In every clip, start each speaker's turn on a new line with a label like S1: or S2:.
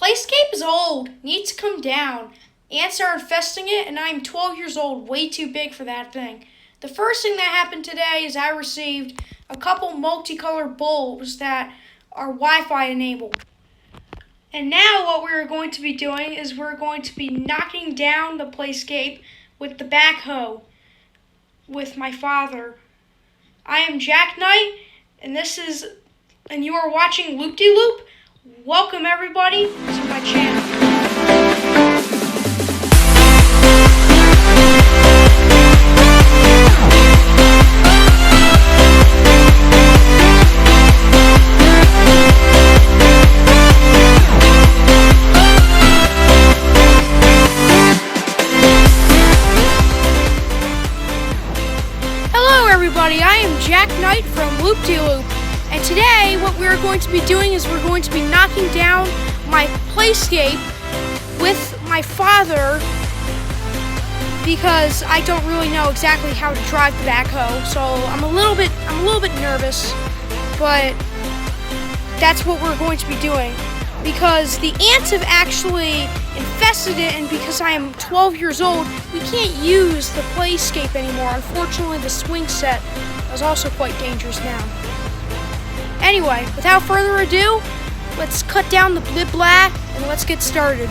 S1: PLAYSCAPE is old, needs to come down. Ants are infesting it, and I'm 12 years old, way too big for that thing. The first thing that happened today is I received a couple multicolored bulbs that are Wi-Fi enabled. And now what we're going to be doing is we're going to be knocking down the PLAYSCAPE with the backhoe with my father. I am Jack Knight, and you are watching Loop De Loop. Welcome everybody to my channel. Hello everybody, I am Jack Knight from Loop De Loop. And today, what we're going to be doing is we're going to be knocking down my PLAYSCAPE with my father because I don't really know exactly how to drive the backhoe. So I'm a little bit nervous, but that's what we're going to be doing because the ants have actually infested it, and because I am 12 years old, we can't use the PLAYSCAPE anymore. Unfortunately, the swing set is also quite dangerous now. Anyway, without further ado, let's cut down the blah and let's get started.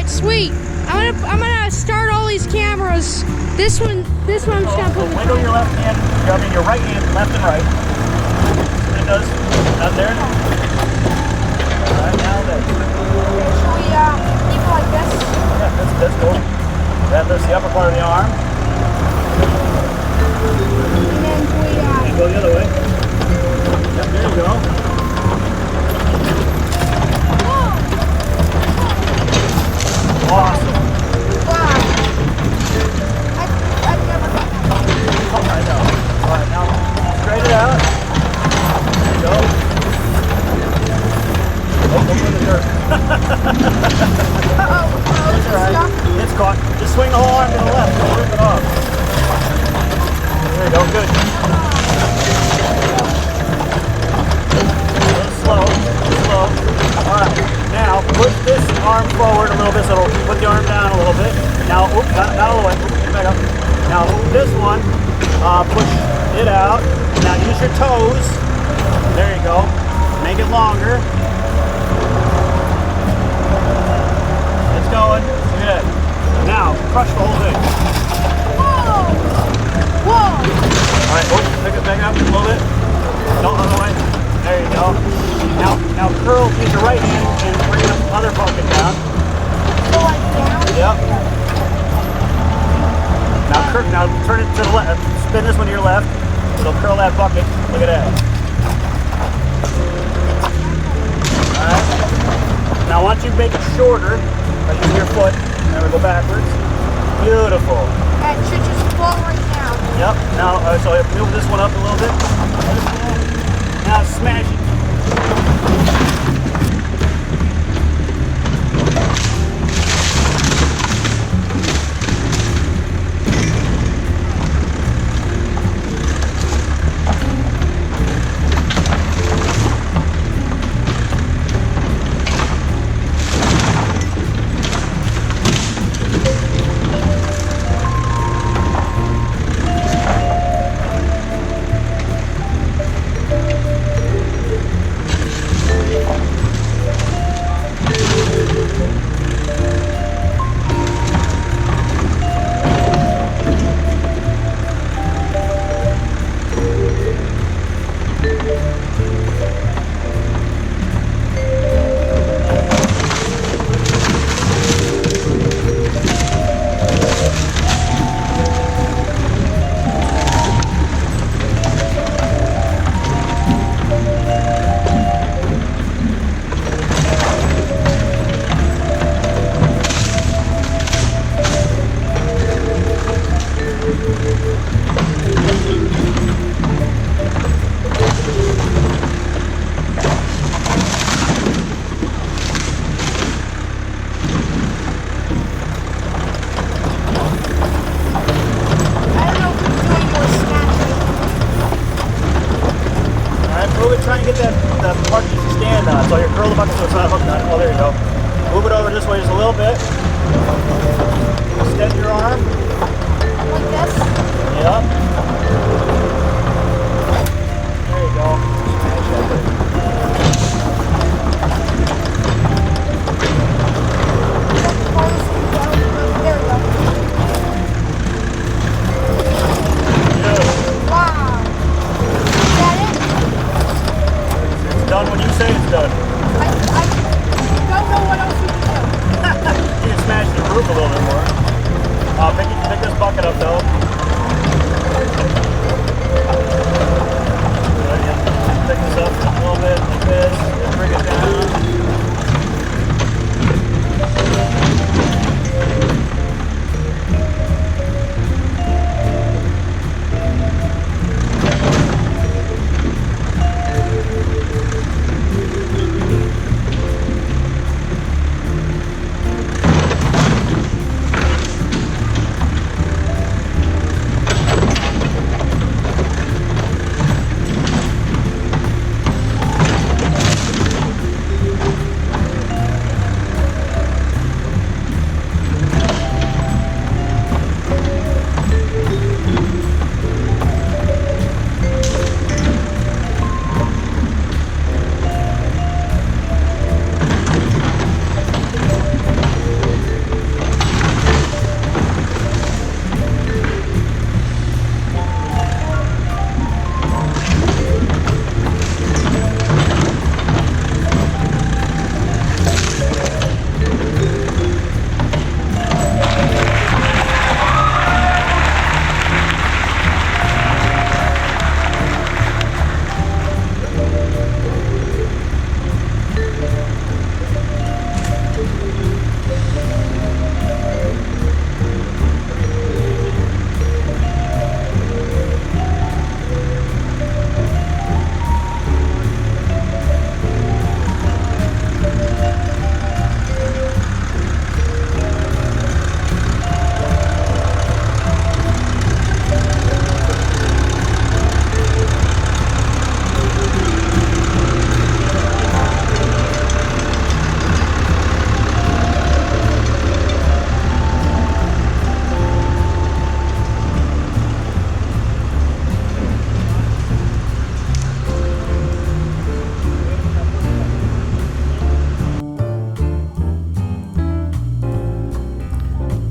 S1: Sweet. I'm gonna start all these cameras. This one I'm just gonna put.
S2: Wiggle your left hand, your right hand, left and right. It does. Out there. All right, now there.
S1: Should we keep it like this?
S2: Yeah, that's cool. That lifts the upper part of the arm.
S1: And then we
S2: And go the other way. Yep, there you go. Awesome.
S1: Wow. I've never done that.
S2: Oh, I know. All right, now straight it out. There you go. Oh, don't put the dirt. It's all right. It's caught. Just swing the whole arm to the left. Don't rip it off. There you go. Good. Slow. All right. Now push this arm forward a little bit, so it'll put the arm down a little bit. Now, not all the way. Get back up. Now move this one. Push it out. Now use your toes. There you go. Make it longer. It's going. Good. Now crush the whole thing.
S1: Whoa!
S2: All right. Pick it back up a little bit. No, other way. There you go. Now curl, use your right hand and bring the other bucket down.
S1: Go like down?
S2: Yep. Now turn it to the left. Spin this one to your left. It'll curl that bucket. Look at that. Alright. Now once you make it shorter, use your foot, and we go backwards. Beautiful.
S1: That should just fall right now.
S2: Yep. Now, so move this one up a little bit. Now smash it. get that part that you stand on. So you curl the bucket so it's not hooked on. Oh, there you go. Move it over this way just a little bit. Extend your arm.
S1: Like this?
S2: Yep. There you go. Smash that thing.
S1: There we go.
S2: Good.
S1: Wow. Is that it?
S2: It's done when you say it's done.
S1: I don't know what else we can do.
S2: You can smash the roof a little bit more. Pick this bucket up though. Pick this up a little bit like this and bring it down.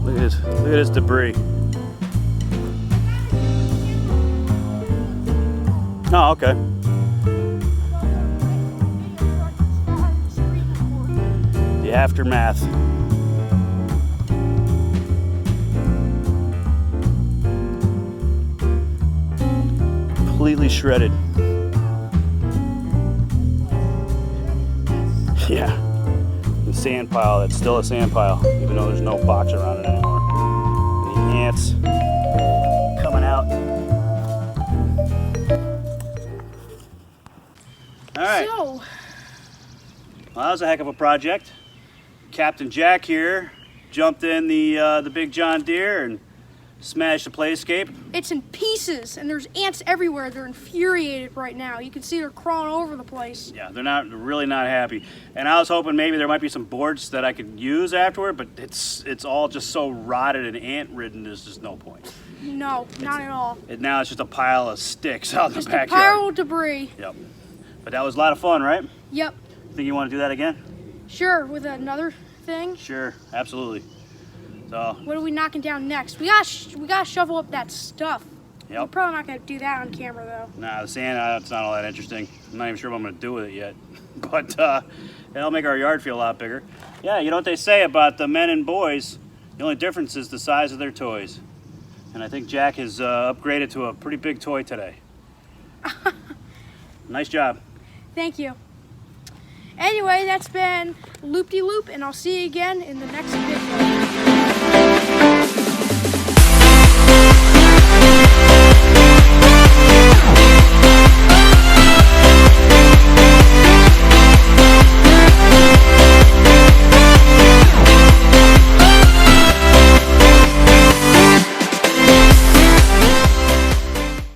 S2: Look at this debris. Oh, okay. The aftermath. Completely shredded. Yeah. The sand pile, that's still a sand pile, even though there's no box around it anymore. And the ants coming out. All right.
S1: So,
S2: Well, that was a heck of a project. Captain Jack here jumped in the big John Deere and smashed the PLAYSCAPE.
S1: it's in pieces, and there's ants everywhere. They're infuriated right now. You can see they're crawling over the place.
S2: Yeah, they're really not happy. And I was hoping maybe there might be some boards that I could use afterward, but it's all just so rotted and ant-ridden. There's just no point.
S1: No, not at all.
S2: Now it's just a pile of sticks out in the
S1: Just a
S2: backyard.
S1: pile of debris.
S2: Yep. But that was a lot of fun, right?
S1: Yep.
S2: Think you want to do that again?
S1: Sure, with another thing.
S2: Sure, absolutely. So,
S1: What are we knocking down next? We gotta shovel up that stuff. We're
S2: yep.
S1: probably not gonna do that on camera though.
S2: Nah, the sand, it's not all that interesting. I'm not even sure what I'm going to do with it yet. But it'll make our yard feel a lot bigger. Yeah, you know what they say about the men and boys? The only difference is the size of their toys. And I think Jack has upgraded to a pretty big toy today. Nice job.
S1: Thank you. Anyway, that's been Loop-de-Loop, and I'll see you again in the next video.